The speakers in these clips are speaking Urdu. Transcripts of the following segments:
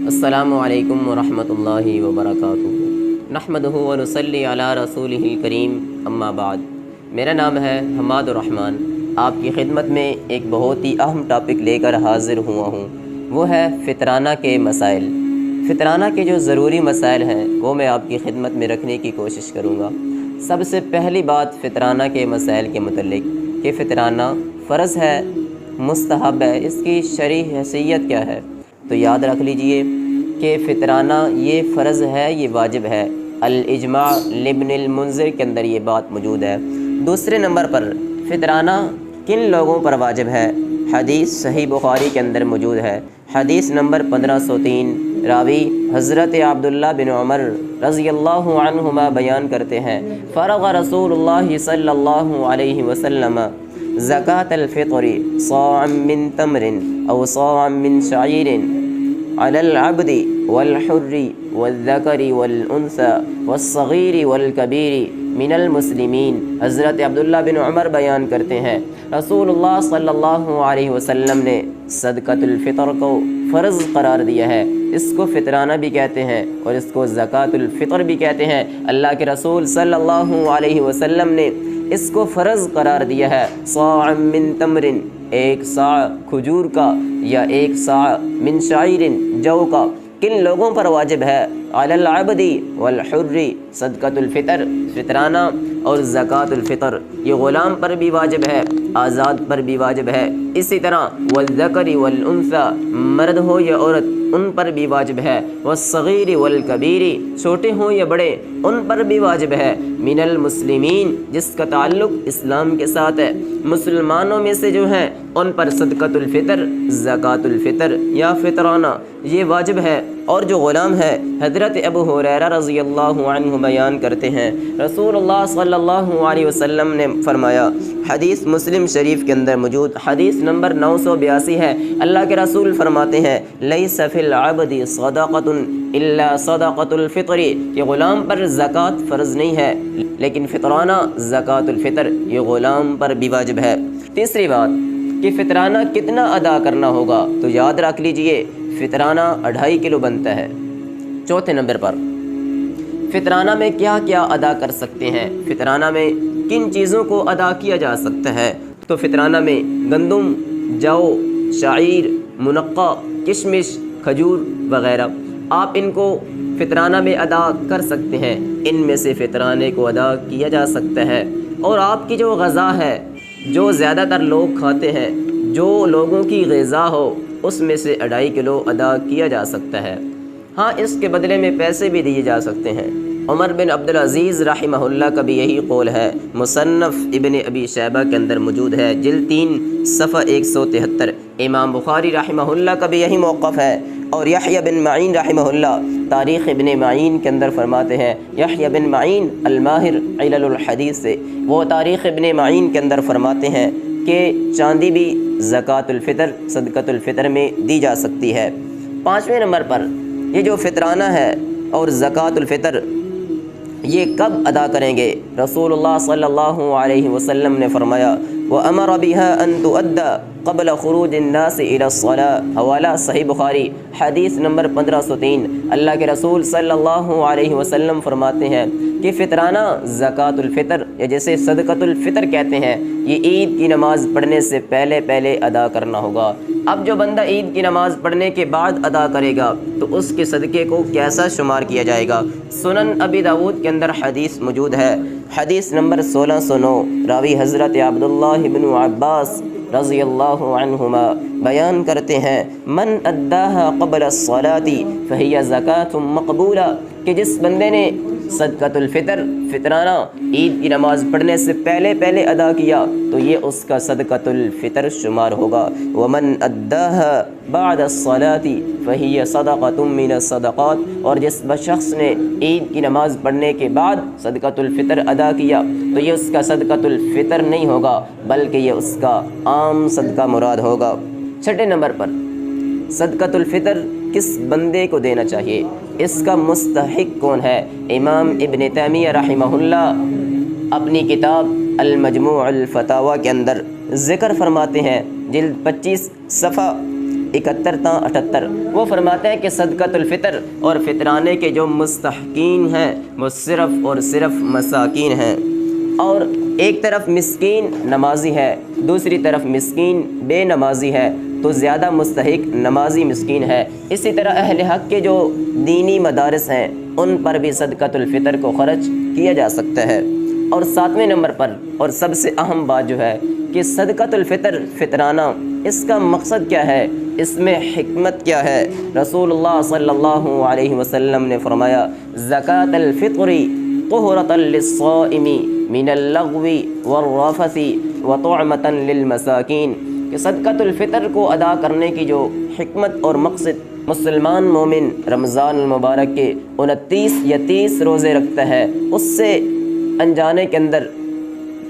السلام علیکم ورحمۃ اللہ وبرکاتہ۔ نحمدہ و نصلی علی رسولہ الکریم، اما بعد۔ میرا نام ہے حماد الرحمن، آپ کی خدمت میں ایک بہت ہی اہم ٹاپک لے کر حاضر ہوا ہوں، وہ ہے فطرانہ کے مسائل۔ فطرانہ کے جو ضروری مسائل ہیں وہ میں آپ کی خدمت میں رکھنے کی کوشش کروں گا۔ سب سے پہلی بات فطرانہ کے مسائل کے متعلق کہ فطرانہ فرض ہے، مستحب ہے، اس کی شرعی حیثیت کیا ہے؟ تو یاد رکھ لیجئے کہ فطرانہ یہ فرض ہے، یہ واجب ہے۔ الاجماع لابن المنذر کے اندر یہ بات موجود ہے۔ دوسرے نمبر پر فطرانہ کن لوگوں پر واجب ہے؟ حدیث صحیح بخاری کے اندر موجود ہے، حدیث نمبر 1503، راوی حضرت عبداللہ بن عمر رضی اللہ عنہما بیان کرتے ہیں، فرغ رسول اللہ صلی اللہ علیہ وسلم زکاة الفطر صاعا من تمر او صاعا من شعیر علی العبد والحر والذکر والانثى والصغیر والکبیر من المسلمین۔ حضرت عبداللہ بن عمر بیان کرتے ہیں، رسول اللہ صلی اللہ علیہ وسلم نے صدقۃ الفطر کو فرض قرار دیا ہے۔ اس کو فطرانہ بھی کہتے ہیں اور اس کو زکاۃ الفطر بھی کہتے ہیں۔ اللہ کے رسول صلی اللہ علیہ وسلم نے اس کو فرض قرار دیا ہے۔ صاع من تمر، ایک صاع کھجور کا یا ایک صاع من شعیر، جو کا۔ کن لوگوں پر واجب ہے؟ علی العبد والحر، صدقۃ الفطر فطرانہ اور زکاۃ الفطر یہ غلام پر بھی واجب ہے، آزاد پر بھی واجب ہے۔ اسی طرح والذکر والانثى، مرد ہو یا عورت ان پر بھی واجب ہے۔ والصغیر والکبیر، چھوٹے ہوں یا بڑے ان پر بھی واجب ہے۔ من المسلمین، جس کا تعلق اسلام کے ساتھ ہے، مسلمانوں میں سے جو ہیں ان پر صدقۃ الفطر، زکاۃ الفطر یا فطرانہ یہ واجب ہے۔ اور جو غلام ہے، حضرت ابو ہریرہ رضی اللہ عنہ بیان کرتے ہیں، رسول اللہ صلی اللہ علیہ وسلم نے فرمایا، حدیث مسلم شریف کے اندر موجود، حدیث نمبر 982 ہے، اللہ کے رسول فرماتے ہیں، لیس فی العبد صدقۃ الا صدقۃ الفطر، یہ غلام پر زکوٰۃ فرض نہیں ہے لیکن فطرانہ زکاۃ الفطر یہ غلام پر بھی واجب ہے۔ تیسری بات کہ فطرانہ کتنا ادا کرنا ہوگا، تو یاد رکھ لیجئے فطرانہ 2.5 کلو بنتا ہے۔ چوتھے نمبر پر فطرانہ میں کیا کیا ادا کر سکتے ہیں، فطرانہ میں کن چیزوں کو ادا کیا جا سکتا ہے؟ تو فطرانہ میں گندم، جو، شعیر، منقع، کشمش، کھجور وغیرہ آپ ان کو فطرانہ میں ادا کر سکتے ہیں۔ ان میں سے فطرانے کو ادا کیا جا سکتا ہے۔ اور آپ کی جو غذا ہے، جو زیادہ تر لوگ کھاتے ہیں، جو لوگوں کی غذا ہو، اس میں سے 2.5 کلو ادا کیا جا سکتا ہے۔ ہاں، اس کے بدلے میں پیسے بھی دیے جا سکتے ہیں۔ عمر بن عبدالعزیز رحمہ اللہ کا بھی یہی قول ہے، مصنف ابن ابی شیبہ کے اندر موجود ہے، جلد 3 صفحہ 173۔ امام بخاری رحمہ اللہ کا بھی یہی موقف ہے، اور یحییٰ بن معین رحمہ اللہ تاریخ ابن معین کے اندر فرماتے ہیں، یحییٰ بن معین الماہر علل الحدیث سے، وہ تاریخ ابن معین کے اندر فرماتے ہیں کہ چاندی بھی زکاۃ الفطر، صدقۃ الفطر میں دی جا سکتی ہے۔ 5ویں نمبر پر یہ جو فطرانہ ہے اور زکاۃ الفطر یہ کب ادا کریں گے؟ رسول اللہ صلی اللہ علیہ وسلم نے فرمایا، وَأَمَرَ بِهَا أَن تُؤَدَّى قبل خروج الناس الى الصلاة، حوالہ صحیح بخاری، حدیث نمبر 1503۔ اللہ کے رسول صلی اللہ علیہ وسلم فرماتے ہیں کہ فطرانہ زکاۃ الفطر یا جیسے صدقۃ الفطر کہتے ہیں، یہ عید کی نماز پڑھنے سے پہلے ادا کرنا ہوگا۔ اب جو بندہ عید کی نماز پڑھنے کے بعد ادا کرے گا تو اس کے صدقے کو کیسا شمار کیا جائے گا؟ سنن ابی داود کے اندر حدیث موجود ہے، حدیث نمبر 1609، راوی حضرت عبداللہ بن عباس رضی اللہ عنہما بیان کرتے ہیں، من اداہا قبل الصلاة فہی زکاۃ مقبولہ، کہ جس بندے نے صدقۃ الفطر فطرانہ عید کی نماز پڑھنے سے پہلے ادا کیا تو یہ اس کا صدقۃ الفطر شمار ہوگا۔ ومن اداہا بعد الصلاة فہی صدقۃ من الصدقات، اور جس شخص نے عید کی نماز پڑھنے کے بعد صدقۃ الفطر ادا کیا تو یہ اس کا صدقۃ الفطر نہیں ہوگا بلکہ یہ اس کا عام صدقہ مراد ہوگا۔ 6 نمبر پر صدقۃ الفطر کس بندے کو دینا چاہیے، اس کا مستحق کون ہے؟ امام ابن تیمیہ رحمہ اللہ اپنی کتاب المجموع الفتاوی کے اندر ذکر فرماتے ہیں، جلد 25 صفحہ 71 تا 78 وہ فرماتے ہیں کہ صدقۃ الفطر اور فطرانے کے جو مستحقین ہیں وہ صرف اور صرف مساکین ہیں، اور ایک طرف مسکین نمازی ہے، دوسری طرف مسکین بے نمازی ہے، تو زیادہ مستحق نمازی مسکین ہے۔ اسی طرح اہل حق کے جو دینی مدارس ہیں ان پر بھی صدقۃ الفطر کو خرچ کیا جا سکتا ہے۔ اور 7ویں نمبر پر اور سب سے اہم بات جو ہے کہ صدقۃ الفطر فطرانہ، اس کا مقصد کیا ہے، اس میں حکمت کیا ہے؟ رسول اللہ صلی اللہ علیہ وسلم نے فرمایا زکوٰۃ الفطر طہرۃ للصائم من اللغو والرفث وطعمۃ للمساکین، کہ صدقۃ الفطر کو ادا کرنے کی جو حکمت اور مقصد، مسلمان مومن رمضان المبارک کے 29 یا 30 روزے رکھتا ہے، اس سے انجانے کے اندر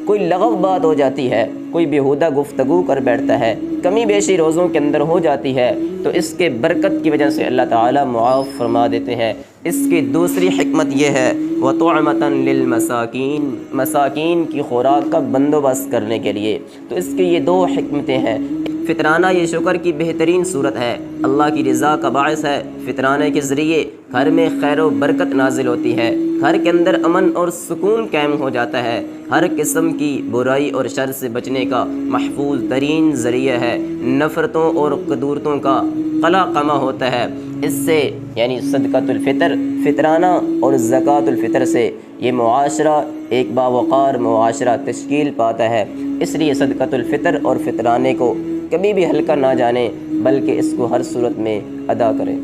کوئی لغو بات ہو جاتی ہے، کوئی بیہودہ گفتگو کر بیٹھتا ہے، کمی بیشی روزوں کے اندر ہو جاتی ہے، تو اس کے برکت کی وجہ سے اللہ تعالیٰ معاف فرما دیتے ہیں۔ اس کی دوسری حکمت یہ ہے وَطُعْمَةً لِّلْمَسَاكِينَ، مساکین کی خوراک کا بندوبست کرنے کے لیے۔ تو اس کی یہ 2 حکمتیں ہیں۔ فطرانہ یہ شکر کی بہترین صورت ہے، اللہ کی رضا کا باعث ہے۔ فطرانے کے ذریعے گھر میں خیر و برکت نازل ہوتی ہے، گھر کے اندر امن اور سکون قائم ہو جاتا ہے، ہر قسم کی برائی اور شر سے بچنے کا محفوظ ترین ذریعہ ہے، نفرتوں اور قدورتوں کا قلع قمع ہوتا ہے۔ اس سے یعنی صدقۃ الفطر فطرانہ اور زکوٰۃ الفطر سے یہ معاشرہ ایک باوقار معاشرہ تشکیل پاتا ہے۔ اس لیے صدقۃ الفطر اور فطرانے کو کبھی بھی ہلکا نہ جانیں، بلکہ اس کو ہر صورت میں ادا کریں۔